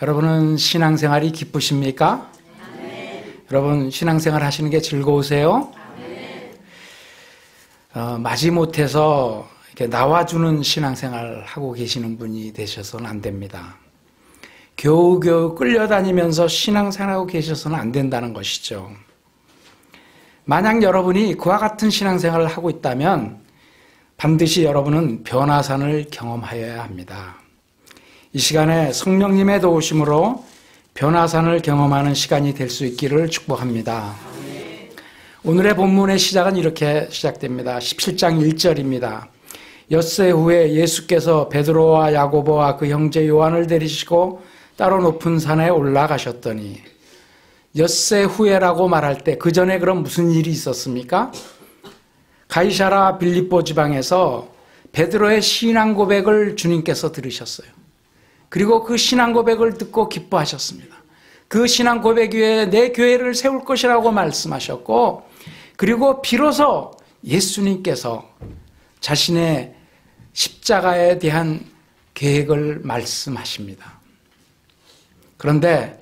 여러분은 신앙생활이 기쁘십니까? 네. 여러분 신앙생활 하시는 게 즐거우세요? 네. 마지못해서 이렇게 나와주는 신앙생활 하고 계시는 분이 되셔서는 안 됩니다. 겨우겨우 끌려다니면서 신앙생활하고 계셔서는 안 된다는 것이죠. 만약 여러분이 그와 같은 신앙생활을 하고 있다면 반드시 여러분은 변화산을 경험하여야 합니다. 이 시간에 성령님의 도우심으로 변화산을 경험하는 시간이 될 수 있기를 축복합니다. 오늘의 본문의 시작은 이렇게 시작됩니다. 17장 1절입니다. 엿새 후에 예수께서 베드로와 야고보와 그 형제 요한을 데리시고 따로 높은 산에 올라가셨더니, 엿새 후에라고 말할 때 그 전에 그럼 무슨 일이 있었습니까? 가이사라 빌립보 지방에서 베드로의 신앙 고백을 주님께서 들으셨어요. 그리고 그 신앙 고백을 듣고 기뻐하셨습니다. 그 신앙 고백 위에 내 교회를 세울 것이라고 말씀하셨고, 그리고 비로소 예수님께서 자신의 십자가에 대한 계획을 말씀하십니다. 그런데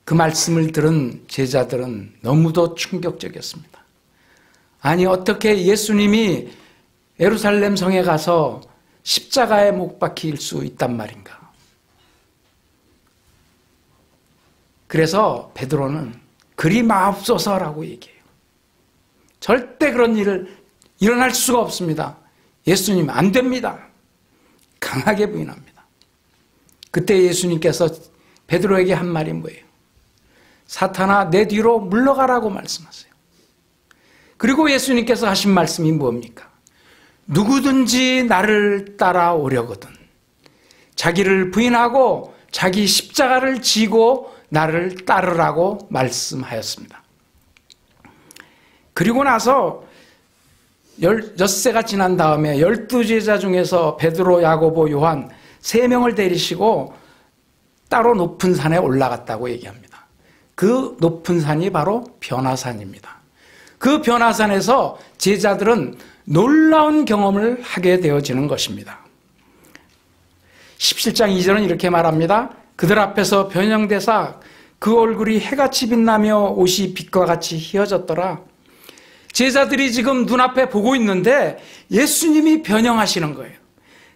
그 말씀을 들은 제자들은 너무도 충격적이었습니다. 아니, 어떻게 예수님이 예루살렘 성에 가서 십자가에 못 박힐 수 있단 말인가? 그래서 베드로는 그리 마옵소서라고 얘기해요. 절대 그런 일을 일어날 수가 없습니다. 예수님 안 됩니다. 강하게 부인합니다. 그때 예수님께서 베드로에게 한 말이 뭐예요? 사탄아, 내 뒤로 물러가라고 말씀하세요. 그리고 예수님께서 하신 말씀이 뭡니까? 누구든지 나를 따라오려거든 자기를 부인하고 자기 십자가를 지고 나를 따르라고 말씀하였습니다. 그리고 나서 엿새가 지난 다음에 12제자 중에서 베드로, 야고보, 요한 3명을 데리시고 따로 높은 산에 올라갔다고 얘기합니다. 그 높은 산이 바로 변화산입니다. 그 변화산에서 제자들은 놀라운 경험을 하게 되어지는 것입니다. 17장 2절은 이렇게 말합니다. 그들 앞에서 변형되사 그 얼굴이 해같이 빛나며 옷이 빛과 같이 휘어졌더라. 제자들이 지금 눈앞에 보고 있는데 예수님이 변형하시는 거예요.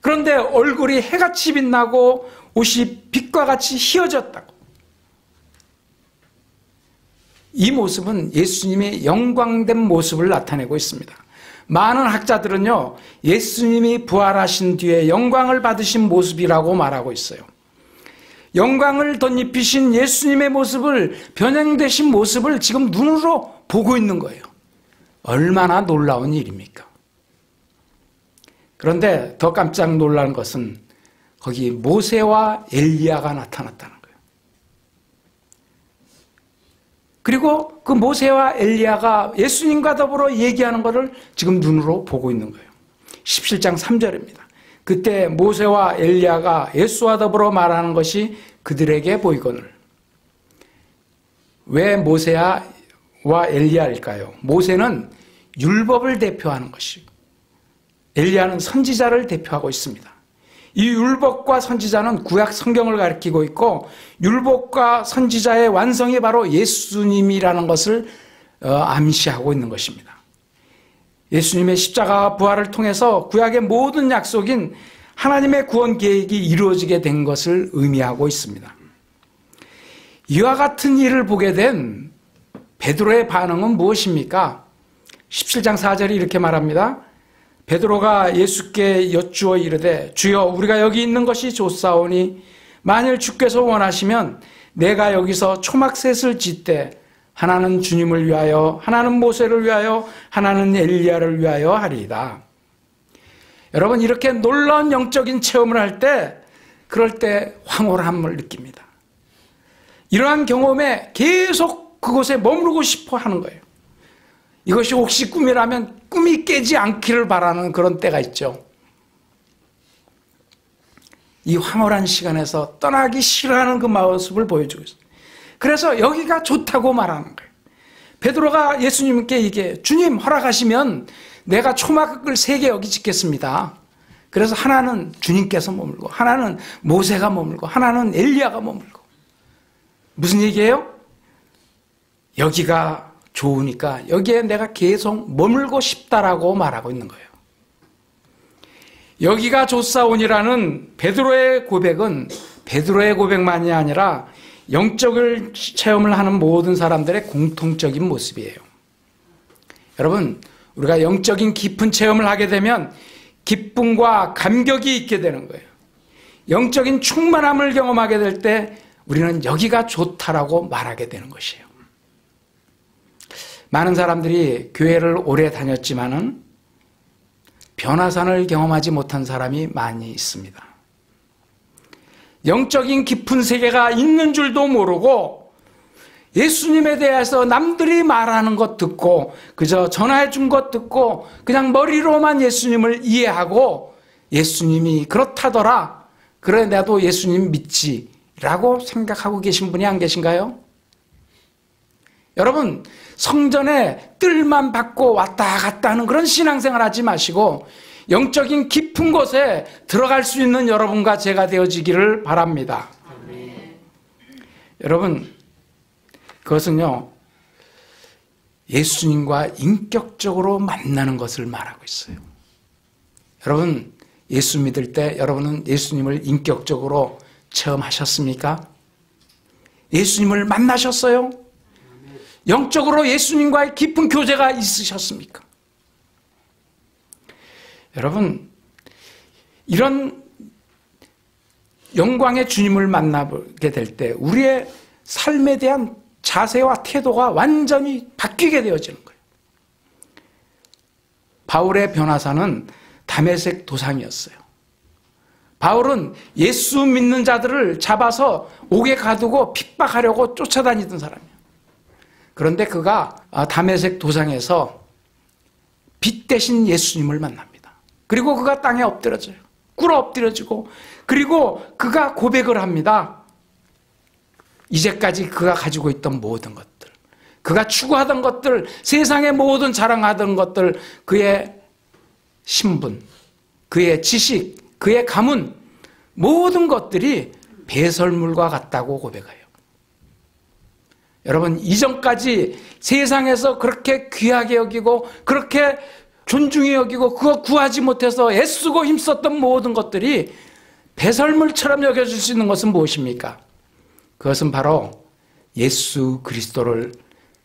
그런데 얼굴이 해같이 빛나고 옷이 빛과 같이 휘어졌다고. 이 모습은 예수님의 영광된 모습을 나타내고 있습니다. 많은 학자들은요, 예수님이 부활하신 뒤에 영광을 받으신 모습이라고 말하고 있어요. 영광을 덧입히신 예수님의 모습을, 변형되신 모습을 지금 눈으로 보고 있는 거예요. 얼마나 놀라운 일입니까? 그런데 더 깜짝 놀란 것은 거기 모세와 엘리야가 나타났다는 거예요. 그리고 그 모세와 엘리야가 예수님과 더불어 얘기하는 것을 지금 눈으로 보고 있는 거예요. 17장 3절입니다. 그때 모세와 엘리야가 예수와 더불어 말하는 것이 그들에게 보이거늘. 왜 모세와 엘리야일까요? 모세는 율법을 대표하는 것이고 엘리야는 선지자를 대표하고 있습니다. 이 율법과 선지자는 구약 성경을 가리키고 있고, 율법과 선지자의 완성이 바로 예수님이라는 것을 암시하고 있는 것입니다. 예수님의 십자가와 부활을 통해서 구약의 모든 약속인 하나님의 구원 계획이 이루어지게 된 것을 의미하고 있습니다. 이와 같은 일을 보게 된 베드로의 반응은 무엇입니까? 17장 4절이 이렇게 말합니다. 베드로가 예수께 여쭈어 이르되 주여, 우리가 여기 있는 것이 좋사오니 만일 주께서 원하시면 내가 여기서 초막셋을 짓되 하나는 주님을 위하여, 하나는 모세를 위하여, 하나는 엘리야를 위하여 하리이다. 여러분, 이렇게 놀라운 영적인 체험을 할 때, 그럴 때 황홀함을 느낍니다. 이러한 경험에 계속 그곳에 머무르고 싶어 하는 거예요. 이것이 혹시 꿈이라면 꿈이 깨지 않기를 바라는 그런 때가 있죠. 이 황홀한 시간에서 떠나기 싫어하는 그 모습을 보여주고 있어요. 그래서 여기가 좋다고 말하는 거예요. 베드로가 예수님께 이게 주님 허락하시면 내가 초막을 3개 여기 짓겠습니다. 그래서 하나는 주님께서 머물고, 하나는 모세가 머물고, 하나는 엘리야가 머물고, 무슨 얘기예요? 여기가 좋으니까 여기에 내가 계속 머물고 싶다라고 말하고 있는 거예요. 여기가 좋사오니라는 베드로의 고백은 베드로의 고백만이 아니라 영적을 체험을 하는 모든 사람들의 공통적인 모습이에요. 여러분, 우리가 영적인 깊은 체험을 하게 되면 기쁨과 감격이 있게 되는 거예요. 영적인 충만함을 경험하게 될 때 우리는 여기가 좋다라고 말하게 되는 것이에요. 많은 사람들이 교회를 오래 다녔지만은 변화산을 경험하지 못한 사람이 많이 있습니다. 영적인 깊은 세계가 있는 줄도 모르고 예수님에 대해서 남들이 말하는 것 듣고 그저 전화해 준 것 듣고 그냥 머리로만 예수님을 이해하고 예수님이 그렇다더라, 그래 나도 예수님 믿지 라고 생각하고 계신 분이 안 계신가요? 여러분, 성전에 뜰만 받고 왔다 갔다 하는 그런 신앙생활 하지 마시고 영적인 깊은 곳에 들어갈 수 있는 여러분과 제가 되어지기를 바랍니다. 아멘. 여러분, 그것은요, 예수님과 인격적으로 만나는 것을 말하고 있어요. 여러분, 예수 믿을 때 여러분은 예수님을 인격적으로 체험하셨습니까? 예수님을 만나셨어요? 영적으로 예수님과의 깊은 교제가 있으셨습니까? 여러분, 이런 영광의 주님을 만나게 될 때 우리의 삶에 대한 자세와 태도가 완전히 바뀌게 되어지는 거예요. 바울의 변화사는 다메섹 도상이었어요. 바울은 예수 믿는 자들을 잡아서 옥에 가두고 핍박하려고 쫓아다니던 사람이에요. 그런데 그가 다메섹 도상에서 빛 대신 예수님을 만납니다. 그리고 그가 땅에 엎드려져요. 꿇어 엎드려지고, 그리고 그가 고백을 합니다. 이제까지 그가 가지고 있던 모든 것들, 그가 추구하던 것들, 세상의 모든 자랑하던 것들, 그의 신분, 그의 지식, 그의 가문, 모든 것들이 배설물과 같다고 고백해요. 여러분, 이전까지 세상에서 그렇게 귀하게 여기고 그렇게 존중히 여기고 그거 구하지 못해서 애쓰고 힘썼던 모든 것들이 배설물처럼 여겨질 수 있는 것은 무엇입니까? 그것은 바로 예수 그리스도를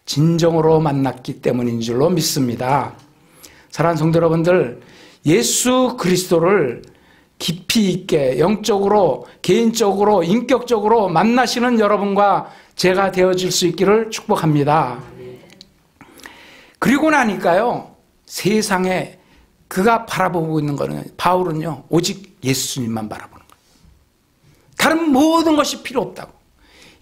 진정으로 만났기 때문인 줄로 믿습니다. 사랑하는 성도 여러분들, 예수 그리스도를 깊이 있게 영적으로, 개인적으로, 인격적으로 만나시는 여러분과 제가 되어질 수 있기를 축복합니다. 그리고 나니까요, 세상에 그가 바라보고 있는 거는, 바울은요, 오직 예수님만 바라보는 거예요. 다른 모든 것이 필요 없다고.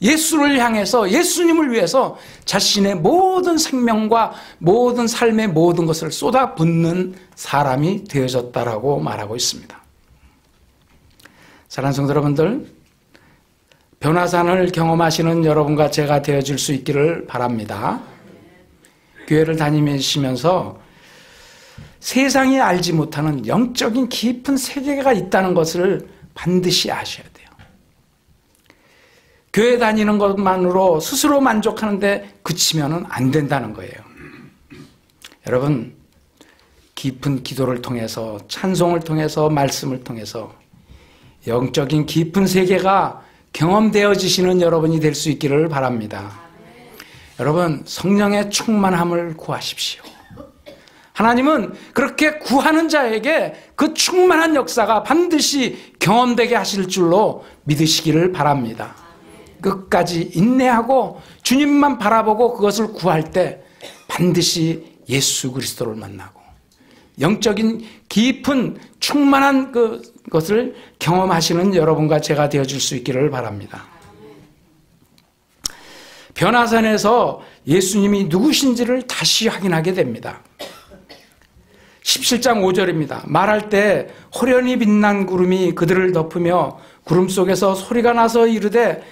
예수를 향해서, 예수님을 위해서 자신의 모든 생명과 모든 삶의 모든 것을 쏟아붓는 사람이 되어졌다라고 말하고 있습니다. 사랑하는 성도 여러분들, 변화산을 경험하시는 여러분과 제가 되어줄 수 있기를 바랍니다. 교회를 다니시면서 세상이 알지 못하는 영적인 깊은 세계가 있다는 것을 반드시 아셔야 돼요. 교회 다니는 것만으로 스스로 만족하는데 그치면 안 된다는 거예요. 여러분, 깊은 기도를 통해서, 찬송을 통해서, 말씀을 통해서 영적인 깊은 세계가 경험되어지시는 여러분이 될 수 있기를 바랍니다. 여러분, 성령의 충만함을 구하십시오. 하나님은 그렇게 구하는 자에게 그 충만한 역사가 반드시 경험되게 하실 줄로 믿으시기를 바랍니다. 끝까지 인내하고 주님만 바라보고 그것을 구할 때 반드시 예수 그리스도를 만나고 영적인 깊은 충만한 그것을 경험하시는 여러분과 제가 되어줄 수 있기를 바랍니다. 변화산에서 예수님이 누구신지를 다시 확인하게 됩니다. 17장 5절입니다. 말할 때 호련히 빛난 구름이 그들을 덮으며 구름 속에서 소리가 나서 이르되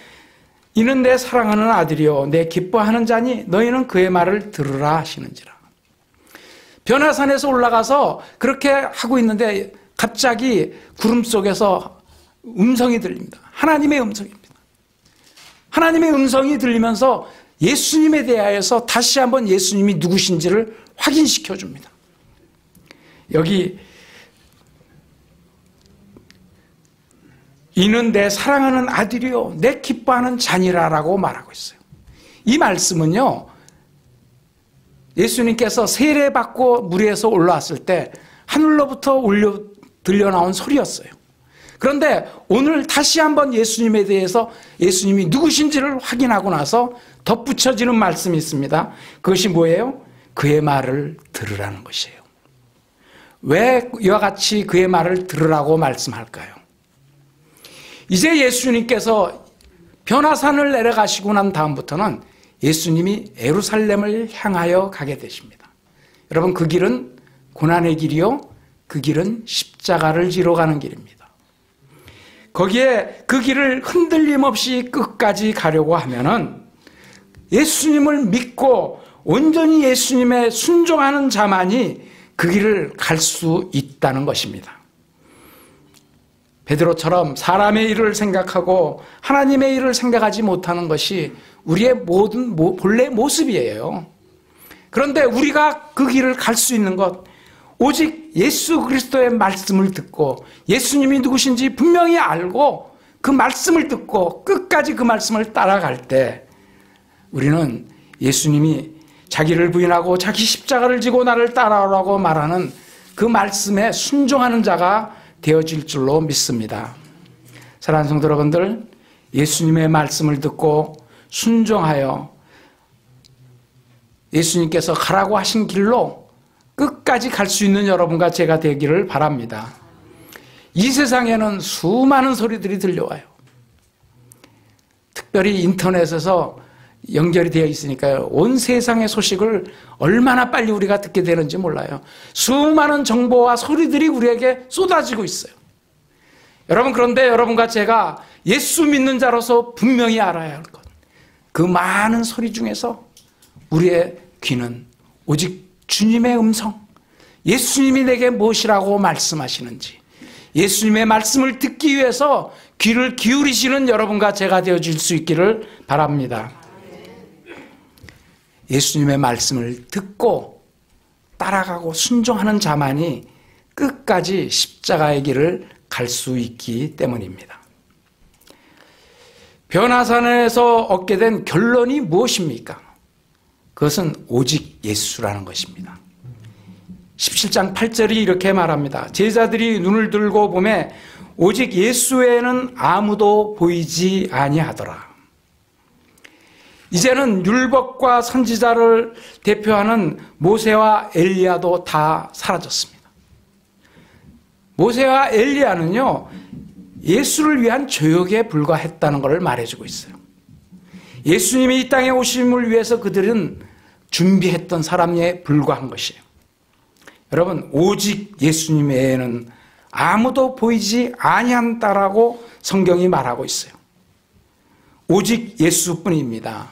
이는 내 사랑하는 아들이요 내 기뻐하는 자니 너희는 그의 말을 들으라 하시는지라. 변화산에서 올라가서 그렇게 하고 있는데 갑자기 구름 속에서 음성이 들립니다. 하나님의 음성입니다. 하나님의 음성이 들리면서 예수님에 대하여서 다시 한번 예수님이 누구신지를 확인시켜 줍니다. 여기 이는 내 사랑하는 아들이요 내 기뻐하는 자니라라고 말하고 있어요. 이 말씀은요, 예수님께서 세례받고 무리에서 올라왔을 때 하늘로부터 들려 나온 소리였어요. 그런데 오늘 다시 한번 예수님에 대해서 예수님이 누구신지를 확인하고 나서 덧붙여지는 말씀이 있습니다. 그것이 뭐예요? 그의 말을 들으라는 것이에요. 왜 이와 같이 그의 말을 들으라고 말씀할까요? 이제 예수님께서 변화산을 내려가시고 난 다음부터는 예수님이 예루살렘을 향하여 가게 되십니다. 여러분, 그 길은 고난의 길이요, 그 길은 십자가를 지러 가는 길입니다. 거기에 그 길을 흔들림 없이 끝까지 가려고 하면은 예수님을 믿고 온전히 예수님에 순종하는 자만이 그 길을 갈 수 있다는 것입니다. 베드로처럼 사람의 일을 생각하고 하나님의 일을 생각하지 못하는 것이 우리의 모든 본래 모습이에요. 그런데 우리가 그 길을 갈 수 있는 것, 오직 예수 그리스도의 말씀을 듣고 예수님이 누구신지 분명히 알고 그 말씀을 듣고 끝까지 그 말씀을 따라갈 때 우리는 예수님이 자기를 부인하고 자기 십자가를 지고 나를 따라오라고 말하는 그 말씀에 순종하는 자가 되어질 줄로 믿습니다. 사랑하는 성도 여러분들, 예수님의 말씀을 듣고 순종하여 예수님께서 가라고 하신 길로 끝까지 갈 수 있는 여러분과 제가 되기를 바랍니다. 이 세상에는 수많은 소리들이 들려와요. 특별히 인터넷에서 연결이 되어 있으니까요, 온 세상의 소식을 얼마나 빨리 우리가 듣게 되는지 몰라요. 수많은 정보와 소리들이 우리에게 쏟아지고 있어요. 여러분, 그런데 여러분과 제가 예수 믿는 자로서 분명히 알아야 할 것, 그 많은 소리 중에서 우리의 귀는 오직 주님의 음성, 예수님이 내게 무엇이라고 말씀하시는지, 예수님의 말씀을 듣기 위해서 귀를 기울이시는 여러분과 제가 되어줄 수 있기를 바랍니다. 예수님의 말씀을 듣고 따라가고 순종하는 자만이 끝까지 십자가의 길을 갈 수 있기 때문입니다. 변화산에서 얻게 된 결론이 무엇입니까? 그것은 오직 예수라는 것입니다. 17장 8절이 이렇게 말합니다. 제자들이 눈을 들고 보매 오직 예수 외에는 아무도 보이지 아니하더라. 이제는 율법과 선지자를 대표하는 모세와 엘리야도 다 사라졌습니다. 모세와 엘리야는요, 예수를 위한 조역에 불과했다는 것을 말해주고 있어요. 예수님이 이 땅에 오심을 위해서 그들은 준비했던 사람에 불과한 것이에요. 여러분, 오직 예수님 외에는 아무도 보이지 아니한다라고 성경이 말하고 있어요. 오직 예수뿐입니다.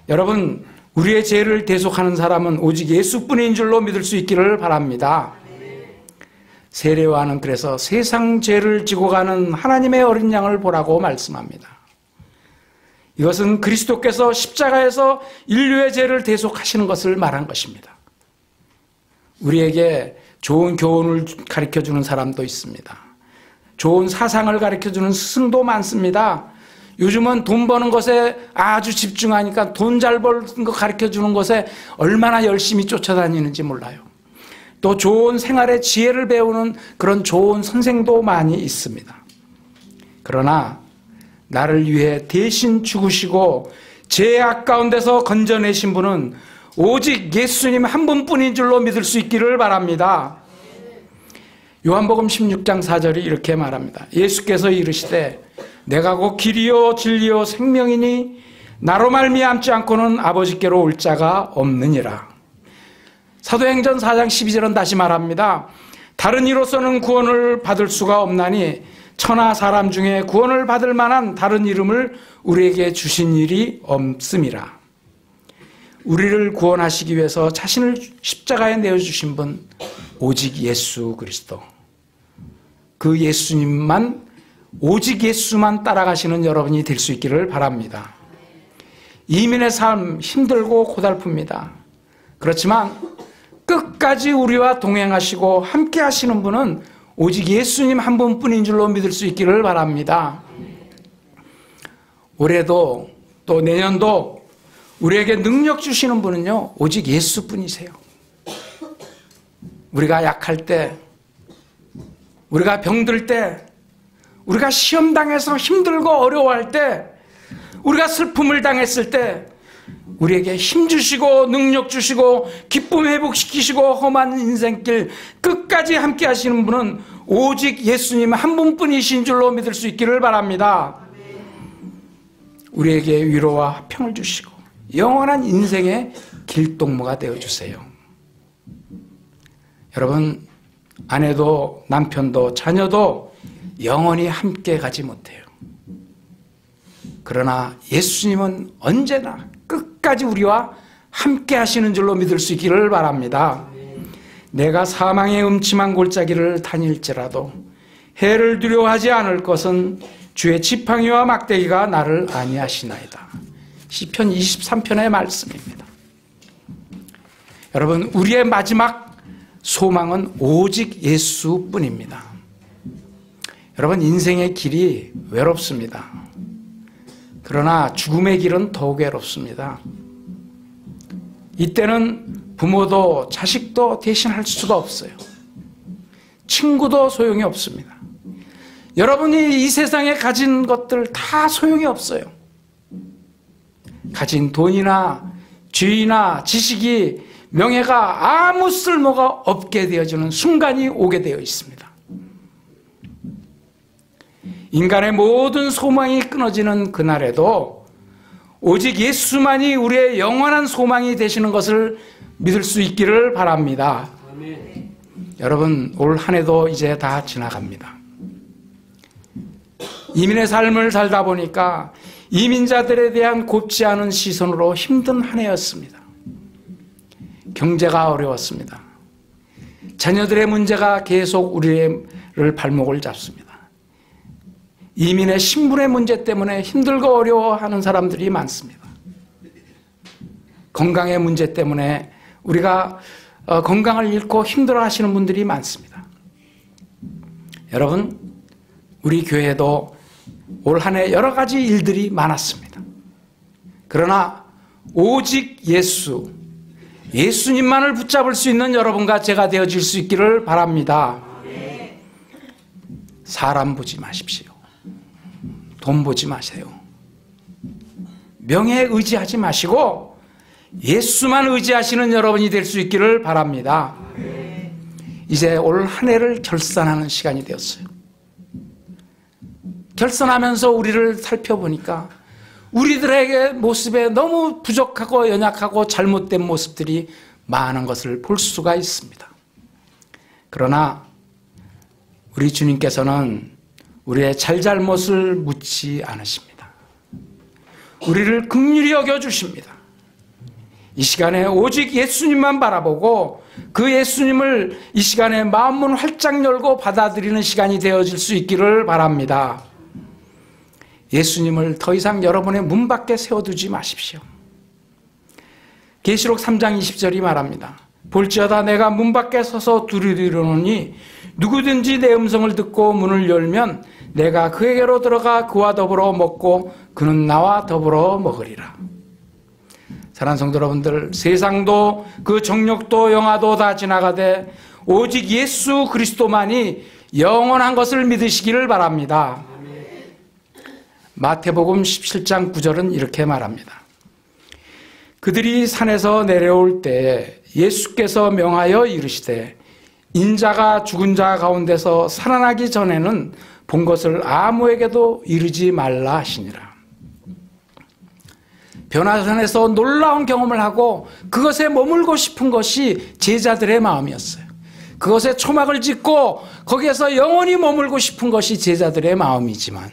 여러분, 우리의 죄를 대속하는 사람은 오직 예수뿐인 줄로 믿을 수 있기를 바랍니다. 세례요한은 그래서 세상 죄를 지고 가는 하나님의 어린 양을 보라고 말씀합니다. 이것은 그리스도께서 십자가에서 인류의 죄를 대속하시는 것을 말한 것입니다. 우리에게 좋은 교훈을 가르쳐주는 사람도 있습니다. 좋은 사상을 가르쳐주는 스승도 많습니다. 요즘은 돈 버는 것에 아주 집중하니까 돈 잘 버는 거 가르쳐주는 것에 얼마나 열심히 쫓아다니는지 몰라요. 또 좋은 생활의 지혜를 배우는 그런 좋은 선생도 많이 있습니다. 그러나 나를 위해 대신 죽으시고 죄악 가운데서 건져내신 분은 오직 예수님 한 분뿐인 줄로 믿을 수 있기를 바랍니다. 요한복음 16장 4절이 이렇게 말합니다. 예수께서 이르시되 내가 곧 길이요 진리요 생명이니 나로 말미암지 않고는 아버지께로 올 자가 없느니라. 사도행전 4장 12절은 다시 말합니다. 다른 이로서는 구원을 받을 수가 없나니 천하 사람 중에 구원을 받을 만한 다른 이름을 우리에게 주신 일이 없음이라. 우리를 구원하시기 위해서 자신을 십자가에 내어주신 분 오직 예수 그리스도, 그 예수님만 오직 예수만 따라가시는 여러분이 될 수 있기를 바랍니다. 이민의 삶 힘들고 고달픕니다. 그렇지만 끝까지 우리와 동행하시고 함께 하시는 분은 오직 예수님 한 분뿐인 줄로 믿을 수 있기를 바랍니다. 올해도 또 내년도 우리에게 능력 주시는 분은요, 오직 예수뿐이세요. 우리가 약할 때, 우리가 병들 때, 우리가 시험당해서 힘들고 어려워할 때, 우리가 슬픔을 당했을 때 우리에게 힘 주시고 능력 주시고 기쁨 회복시키시고 험한 인생길 끝까지 함께 하시는 분은 오직 예수님 한 분뿐이신 줄로 믿을 수 있기를 바랍니다. 우리에게 위로와 화평을 주시고 영원한 인생의 길동무가 되어주세요. 여러분, 아내도 남편도 자녀도 영원히 함께 가지 못해요. 그러나 예수님은 언제나 끝까지 우리와 함께 하시는 줄로 믿을 수 있기를 바랍니다. 내가 사망의 음침한 골짜기를 다닐지라도 해를 두려워하지 않을 것은 주의 지팡이와 막대기가 나를 안위하시나이다. 시편 23편의 말씀입니다. 여러분, 우리의 마지막 소망은 오직 예수뿐입니다. 여러분, 인생의 길이 외롭습니다. 그러나 죽음의 길은 더욱 외롭습니다. 이때는 부모도 자식도 대신할 수가 없어요. 친구도 소용이 없습니다. 여러분이 이 세상에 가진 것들 다 소용이 없어요. 가진 돈이나 지위나 지식이, 명예가 아무 쓸모가 없게 되어지는 순간이 오게 되어 있습니다. 인간의 모든 소망이 끊어지는 그날에도 오직 예수만이 우리의 영원한 소망이 되시는 것을 믿을 수 있기를 바랍니다. 아멘. 여러분, 올 한 해도 이제 다 지나갑니다. 이민의 삶을 살다 보니까 이민자들에 대한 곱지 않은 시선으로 힘든 한 해였습니다. 경제가 어려웠습니다. 자녀들의 문제가 계속 우리를 발목을 잡습니다. 이민의 신분의 문제 때문에 힘들고 어려워하는 사람들이 많습니다. 건강의 문제 때문에 우리가 건강을 잃고 힘들어하시는 분들이 많습니다. 여러분, 우리 교회도 올 한 해 여러 가지 일들이 많았습니다. 그러나 오직 예수님만을 붙잡을 수 있는 여러분과 제가 되어질 수 있기를 바랍니다. 사람 보지 마십시오. 돈 보지 마세요. 명예에 의지하지 마시고 예수만 의지하시는 여러분이 될 수 있기를 바랍니다. 이제 올 한 해를 결산하는 시간이 되었어요. 결산하면서 우리를 살펴보니까 우리들에게 모습에 너무 부족하고 연약하고 잘못된 모습들이 많은 것을 볼 수가 있습니다. 그러나 우리 주님께서는 우리의 잘잘못을 묻지 않으십니다. 우리를 긍휼히 여겨주십니다. 이 시간에 오직 예수님만 바라보고 그 예수님을 이 시간에 마음문 활짝 열고 받아들이는 시간이 되어질 수 있기를 바랍니다. 예수님을 더 이상 여러분의 문 밖에 세워두지 마십시오. 계시록 3장 20절이 말합니다. 볼지어다 내가 문 밖에 서서 두드리노니 누구든지 내 음성을 듣고 문을 열면 내가 그에게로 들어가 그와 더불어 먹고 그는 나와 더불어 먹으리라. 사랑하는 성도 여러분들, 세상도 그 정욕도 영화도 다 지나가되 오직 예수 그리스도만이 영원한 것을 믿으시기를 바랍니다. 마태복음 17장 9절은 이렇게 말합니다. 그들이 산에서 내려올 때 예수께서 명하여 이르시되 인자가 죽은 자 가운데서 살아나기 전에는 본 것을 아무에게도 이르지 말라 하시니라. 변화산에서 놀라운 경험을 하고 그것에 머물고 싶은 것이 제자들의 마음이었어요. 그것에 초막을 짓고 거기에서 영원히 머물고 싶은 것이 제자들의 마음이지만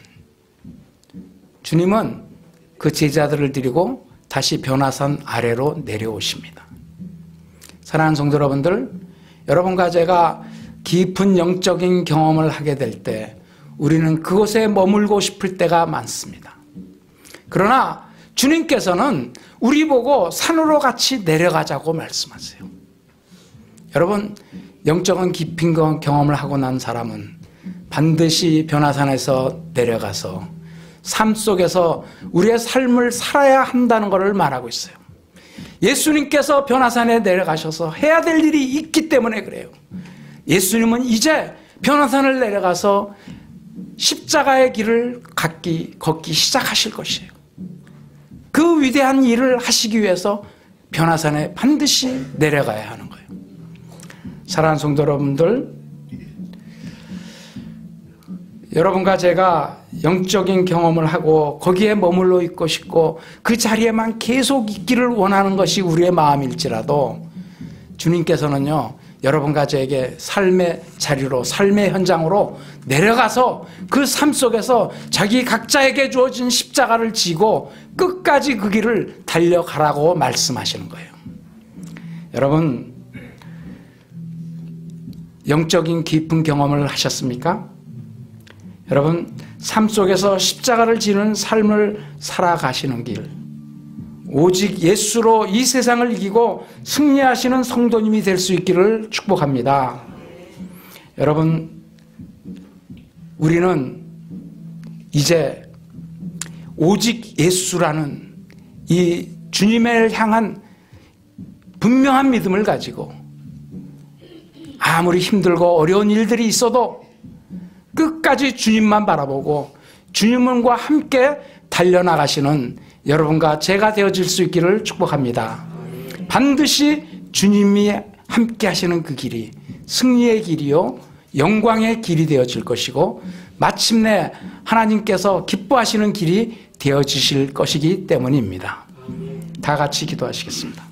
주님은 그 제자들을 데리고 다시 변화산 아래로 내려오십니다. 사랑하는 성도 여러분들, 여러분과 제가 깊은 영적인 경험을 하게 될 때 우리는 그곳에 머물고 싶을 때가 많습니다. 그러나 주님께서는 우리 보고 산으로 같이 내려가자고 말씀하세요. 여러분, 영적인 깊은 경험을 하고 난 사람은 반드시 변화산에서 내려가서 삶 속에서 우리의 삶을 살아야 한다는 것을 말하고 있어요. 예수님께서 변화산에 내려가셔서 해야 될 일이 있기 때문에 그래요. 예수님은 이제 변화산을 내려가서 십자가의 길을 걷기 시작하실 것이에요. 그 위대한 일을 하시기 위해서 변화산에 반드시 내려가야 하는 거예요. 사랑하는 성도 여러분들, 여러분과 제가 영적인 경험을 하고 거기에 머물러 있고 싶고 그 자리에만 계속 있기를 원하는 것이 우리의 마음일지라도 주님께서는요, 여러분과 저에게 삶의 자리로, 삶의 현장으로 내려가서 그 삶 속에서 자기 각자에게 주어진 십자가를 지고 끝까지 그 길을 달려가라고 말씀하시는 거예요. 여러분, 영적인 깊은 경험을 하셨습니까? 여러분, 삶 속에서 십자가를 지는 삶을 살아가시는 길, 오직 예수로 이 세상을 이기고 승리하시는 성도님이 될 수 있기를 축복합니다. 여러분, 우리는 이제 오직 예수라는 이 주님을 향한 분명한 믿음을 가지고 아무리 힘들고 어려운 일들이 있어도 끝까지 주님만 바라보고 주님과 함께 달려나가시는 여러분과 제가 되어질 수 있기를 축복합니다. 반드시 주님이 함께 하시는 그 길이 승리의 길이요 영광의 길이 되어질 것이고 마침내 하나님께서 기뻐하시는 길이 되어지실 것이기 때문입니다. 다 같이 기도하시겠습니다.